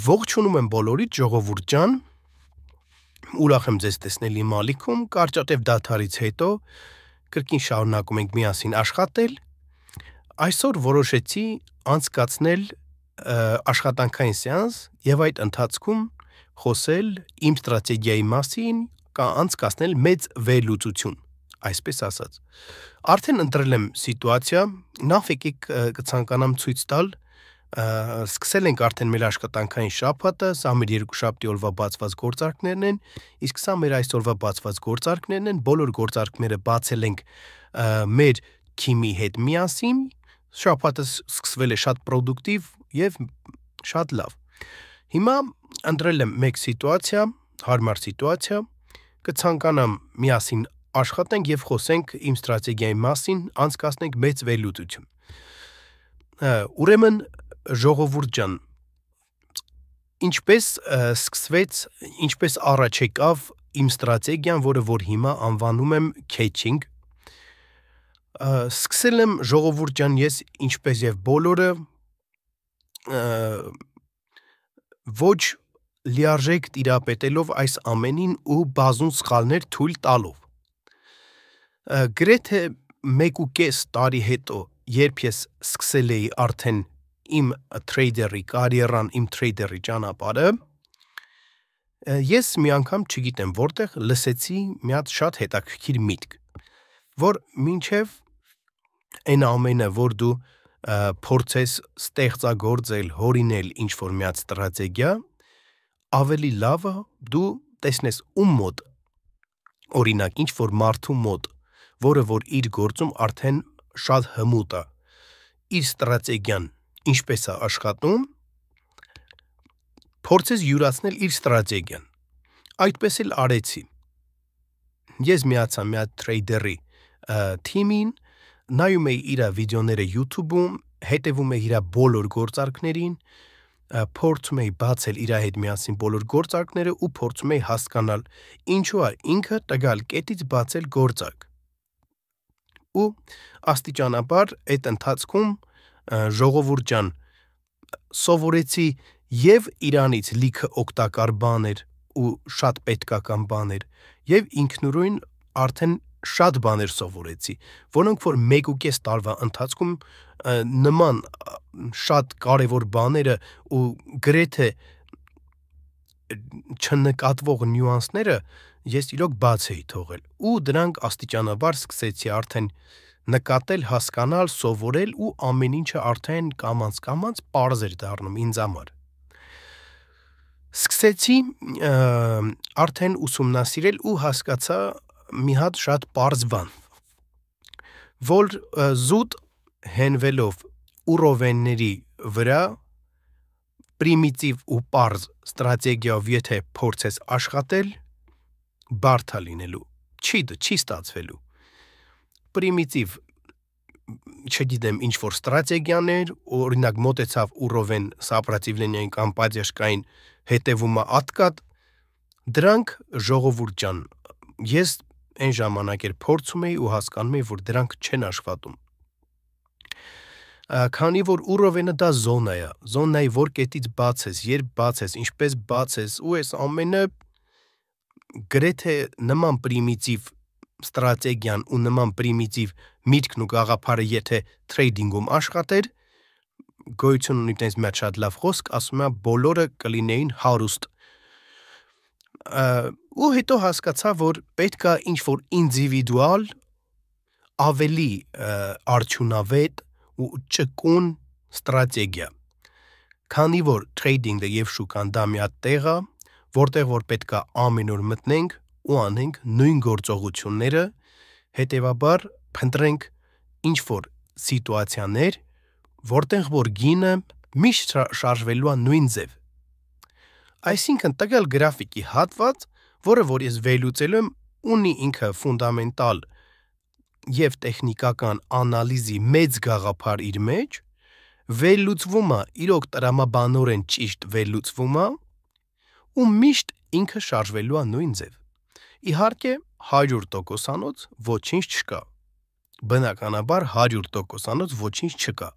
Ողջունում եմ բոլորիդ ժողովուրդ ջան, ուրախ եմ ձեզ տեսնել իմ ալիքում, կարճատև դադարից հետո կրկին շարունակում ենք միասին աշխատել, այսօր որոշեցի անցկացնել աշխատանքային սեանս և այդ ընթացքում խոսել իմ ստրատեգիայի մասին կամ անցկացնել մեծ վերլուծություն, այսպես ասած, արդեն ընտրել եմ սիտուացիա, նախ եկեք կցանկանամ ցույց տալ, սկսել ենք արդեն մեր աշխատանքային շաբաթը, սա մեր երկուշաբթի օրվա բացված գործարքներն են, իսկ սա մեր այսօրվա բացված գործարքներն են, բոլոր գործարքները բացել ենք մեր թիմի հետ միասին, շաբաթը սկսվել է շատ պրոդուկտիվ և շատ լավ։ Հիմա ընտրել եմ մեկ սիտուացիա, հարմար սիտուացիա, կցանկանամ միասին աշխատենք և խոսենք իմ ստրատեգիայի մասին, անցկացնենք մեծ վերլուծություն։ Ուրեմն ժողովուրդ ջան, ինչպես առաջ եկավ իմ ստրատեգիան, որը որ հիմա անվանում եմ catching, սկսել եմ ժողովուրդ ջան ես ինչպես և բոլորը ոչ լիարժեք տիրապետելով այս ամենին ու բազում սխալներ թույլ տալով։ Գրեթե 1.5 տարի հետո, երբ ես սկսել էի արդեն իմ թրեյդերի կարիերան, իմ թրեյդերի ճանապարհը, ես մի անգամ չգիտեմ որտեղ լսեցի մի հատ շատ հետաքրքիր միտք, որ մինչև այն ամենը, որ դու փորձես ստեղծագործել, հորինել ինչ-որ մի հատ ստրատեգիա, ավելի լավը դու տեսնես ում մոտ, օրինակ ինչ-որ մարդու մոտ, որը որ իր գործում արդեն շատ հմուտ է, իր ստրատեգիան ինչպես է աշխատում, փորձես յուրացնել իր ստրատեգիան, այդպես էլ արեցի, ես միացա մի հատ թրեյդերի թիմին, նայում էի իր վիդեոները YouTube-ում, հետևում էի իր բոլոր գործարքներին, փորձում էի բացել իր հետ միասին բոլոր գործարքները ու փորձում էի հասկանալ ինչու է ինքը տվյալ կետից բացել գործարք։ Ու աստիճանաբար այդ ընթացքում ժողովուրդ ջան սովորեցի և իրանից լիքը օգտակար բաներ ու շատ պետքական բաներ և ինքնուրույն արդեն շատ բաներ սովորեցի, որոնք որ 1.5 տարվա ընթացքում նման շատ կարևոր բաները ու գրեթե չնկատվող նյուանսները ես իրոք բաց էի թողել ու դրանք աստիճանաբար սկսեցի արդեն նկատել, հասկանալ, սովորել ու ամեն ինչը արդեն կամաց պարզ էր դառնում ինձ համար։ Սկսեցի արդեն ուսումնասիրել ու հասկացա մի հատ շատ պարզ բան, որ զուտ հենվելով ուռովենների վրա պրիմիտիվ ու պարզ ստրատեգիայով եթե փորձես աշխատել, բարդ է լինելու, չի ստացվելու, պրիմիտիվ չգիտեմ ինչ-որ ստրատեգիաներ, օրինակ մոտեցավ ուռովեն սապրատիվլենիային կամ պատյեժկային հետևումը ատկատ, դրանք ժողովուրդ ջան, ես այն ժամանակ էր փորձում էի ու հասկանում էի, որ դրանք չեն աշխատում։ Քանի որ ուռովենը դա զոնա է, զոնայի որ կետից բացես, երբ բացես, ինչպես բացես ու այս ամենը գրեթե նման պրիմիտիվ ստրատեգիան ու նման պրիմիտիվ միտքն ու գաղափարը եթե թրեյդինգում աշխատեր, գոյություն ունի տենց մի հատ շատ լավ խոսք, ասում է բոլորը կլինեին հարուստ։ Ու հետո հասկացա, որ պետք է ինչ-որ ինդիվիդուալ ավելի արդյունավետ ու ճկուն ստրատեգիա, քանի որ թրեյդինգը և շուկան դա մի հատ տեղ է, որտեղ որ պետք է ամեն օր մտնենք ու անենք նույն գործողությունները, հետևաբար փնտրենք ինչ-որ սիտուացիաներ, որտեղ որ գինը միշտ շարժվելու է նույն ձև։ Այսինքն տվյալ գրաֆիկի հատված, որը որ ես վերլուծել եմ, ունի ինքը ֆունդամենտալ և տեխնիկական անալիզի մեծ գաղափար իր մեջ, վերլուծվում է իրոք տրամաբանորեն ճիշտ վերլուծվում է ու միշտ ինքը շարժվելու է նույն ձև։ Իհարկե 100%-անոց ոչինչ չկա, բնականաբար 100%-անոց ոչինչ չկա,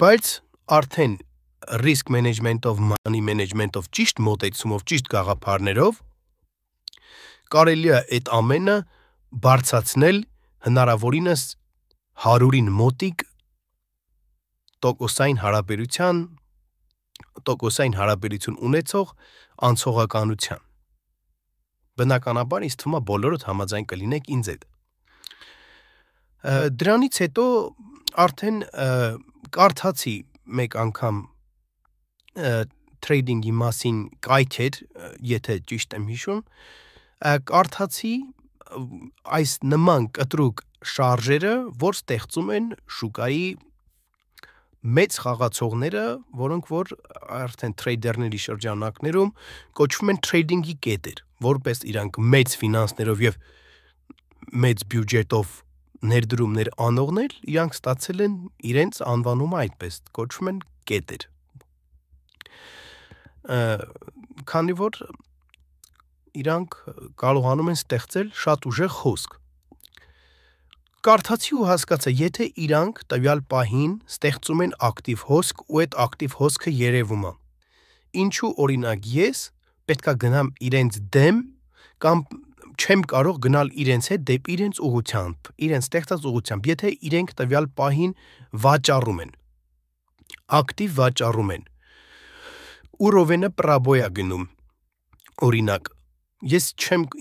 բայց արդեն risk management-ով, money management-ով, ճիշտ մոտեցումով, ճիշտ գաղափարներով կարելի է այդ ամենը բարձրացնել հնարավորինս 100-ին մոտիկ տոկոսային հարաբերություն ունեցող անցողականության։ Բնականաբար ինձ թվում է բոլորդ համաձայն կլինեք ինձ հետ։ Դրանից հետո արդեն կարդացի մեկ անգամ trading-ի մասին կայքեր, եթե ճիշտ եմ հիշում, կարդացի այս նման կտրուկ շարժերը, որ ստեղծում են շուկայի մեծ խաղացողները, որոնք որ արդեն թրեյդերների շրջանակներում կոչվում են trading-ի կետեր, որպես իրանք մեծ ֆինանսներով եւ մեծ բյուջետով ներդրումներ անողներ, իրանք ստացել են իրենց անվանումը այդպես, կոչվում են կետեր։ Քանի որ իրանք կարողանում են ստեղծել շատ ուժեղ հոսք։ Կարդացի ու հասկացա, եթե իրանք տվյալ պահին ստեղծում են ակտիվ հոսք ու այդ ակտիվ հոսքը երևում է, ինչու օրինակ ես պետքա գնամ իրենց դեմ կամ չեմ կարող գնալ իրենց հետ դեպի իրենց ուղղությամբ, իրենց ստեղծած ուղղությամբ, եթե իրենք տվյալ պահին վաճառում են, ակտիվ վաճառում են, ուրովենը պրաբոյա գնում, օրինակ, ես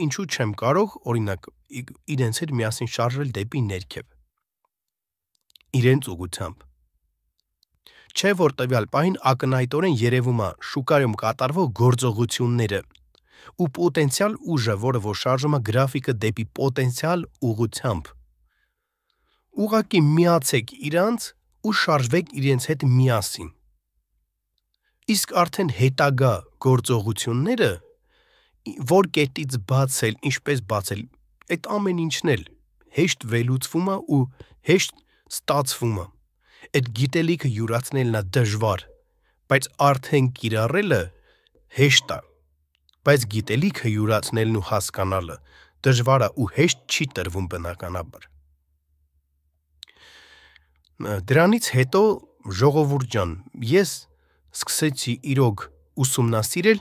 ինչու չեմ կարող, օրինակ, իրենց հետ միասին շարժվել դեպի ներքև, իրենց ուղղությամբ, չէ որ տվյալ պահին ակնհայտորեն երևում է շուկայում կատարվող գործողությունները ու պոտենցիալ ուժը, որը որ շարժում է գրաֆիկը դեպի պոտենցիալ ուղղությամբ, ուղղակի միացեք իրանց ու շարժվեք իրենց հետ միասին, իսկ արդեն հետագա գործողությունները, որ կետից բացել, ինչպես բացել, այդ ամեն ինչն էլ հեշտ վերլուծվում է ու հեշտ ստացվում է, այդ գիտելիքը յուրացնելն է դժվար, բայց արդեն կիրառելը հեշտ է, բայց գիտելիքը յուրացնելն ու հասկանալը դժվար է ու հեշտ չի տրվում բնականաբար։ Դրանից հետո ժողովուրդ ջան, ես սկսեցի իրոք ուսումնասիրել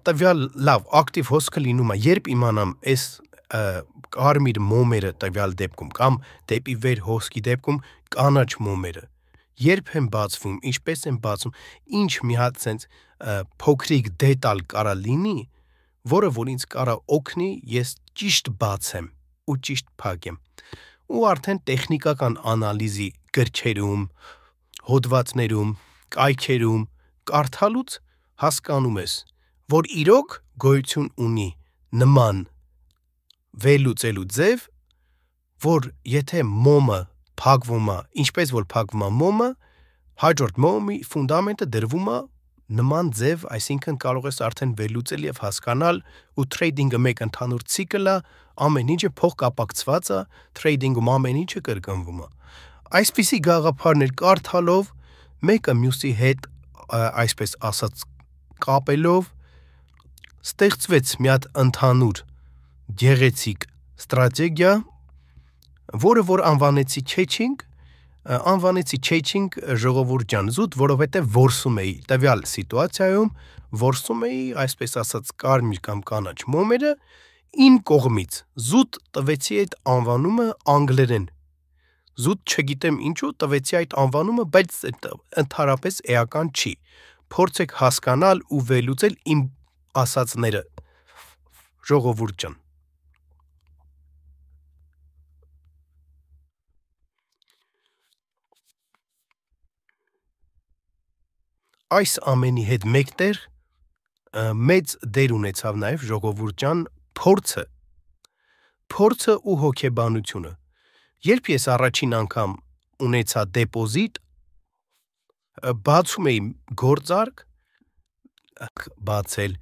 տվյալ լավ ակտիվ հոսքը լինում է, երբ իմանամ այս կարմիր մոմերը տվյալ դեպքում կամ դեպի վեր հոսքի դեպքում կանաչ մոմերը, երբ են բացվում, ինչպես են բացվում, ինչ մի հատ սենց փոքրիկ դետալ կարա լինի, որը որ ինձ կարա օգնի, ես ճիշտ բացեմ ու ճիշտ փակեմ։ Ու արդեն տեխնիկական անալիզի գրքերում, հոդվածներում, կայքերում կարդալուց հասկանում ես, որ իրոք գոյություն ունի նման վերլուծելու ձև, որ եթե մոմը փակվում է, ինչպես որ փակվում է մոմը, հաջորդ մոմի ֆունդամենտը դրվում է նման ձև, այսինքն կարող ես արդեն վերլուծել եւ հասկանալ ու թրեյդինգը մեկ ընդհանուր ցիկլ է, ամեն ինչը փոխկապակցված է, թրեյդինգում ամեն ինչը կրկնվում է։ Այսպիսի գաղափարներ կարդալով, մեկը մյուսի հետ այսպես ասած կապելով ստեղծվեց մի հատ ընդհանուր գեղեցիկ ստրատեգիա, որը որ անվանեցի չեյչինգ ժողովուրդ ջան, զուտ, որովհետև որսում էի տվյալ սիտուացիայում, որսում էի, այսպես ասած, կարմիր կամ կանաչ մոմերը, իմ կողմից զուտ տվեցի այդ անվանումը անգլերեն, զուտ չգիտեմ ինչու տվեցի այդ անվանումը, բայց ընդհանրապես էական չի, փորձեք հասկանալ ու վերլուծել իմ ասածները, ժողովուրդ ջան։ Այս ամենի հետ մեկտեղ մեծ դեր ունեցավ նաև ժողովուրդ ջան փորձը ու հոգեբանությունը։ Երբ ես առաջին անգամ ունեցա դեպոզիտ, բացում էի գործարք բացել,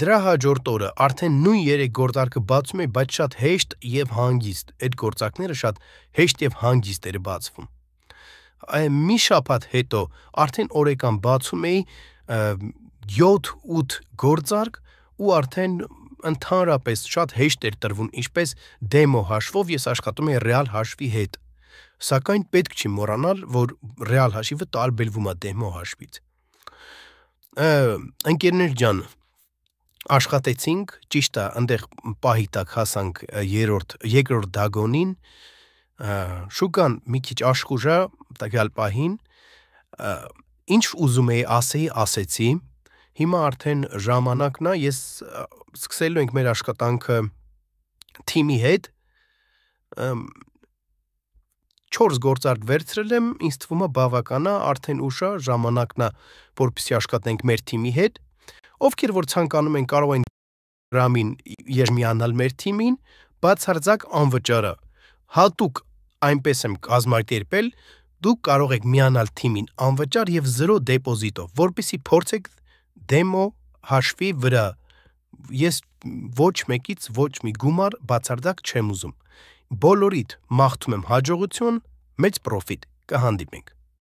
դրա հաջորդ օրը արդեն նույն 3 գործարքը բացում էի, բայց շատ հեշտ եւ հանգիստ, այդ գործարքները շատ հեշտ եւ հանգիստ էր բացվում։ Մի շաբաթ հետո արդեն օրեկան բացում էի 7-8 գործարք ու արդեն ընդհանրապես շատ հեշտ էր տրվում, ինչպես դեմո հաշվով ես աշխատում էի ռեալ հաշվի հետ։ Սակայն պետք չի մոռանալ, որ ռեալ հաշիվը տարբերվում է դեմո հաշվից։ Ընկերներ ջան, աշխատեցինք, ճիշտ է, այնտեղ պահի տակ հասանք երկրորդ դագոնին, շուկան մի քիչ աշխուժ է տվյալ պահին, ինչ ուզում էի ասեի, ասեցի, հիմա արդեն ժամանակն է, ես սկսելու ենք մեր աշխատանքը թիմի հետ, 4 գործարք վերցրել եմ, ինձ թվում է բավական է, արդեն ուշ է, ժամանակն է, որպեսզի աշխատենք մեր թիմի հետ, ովքեր որ ցանկանում են կարող են Telegram-ին միանալ մեր թիմին, բացարձակ անվճար է, հատուկ այնպես եմ կազմակերպել, դուք կարող եք միանալ թիմին անվճար եւ 0 դեպոզիտով, որպեսզի փորձեք դեմո հաշվի վրա, ես ոչ մեկից ոչ մի գումար բացարձակ չեմ ուզում, բոլորիդ մաղթում եմ հաջողություն, մեծ պրոֆիտ, կհանդիպենք։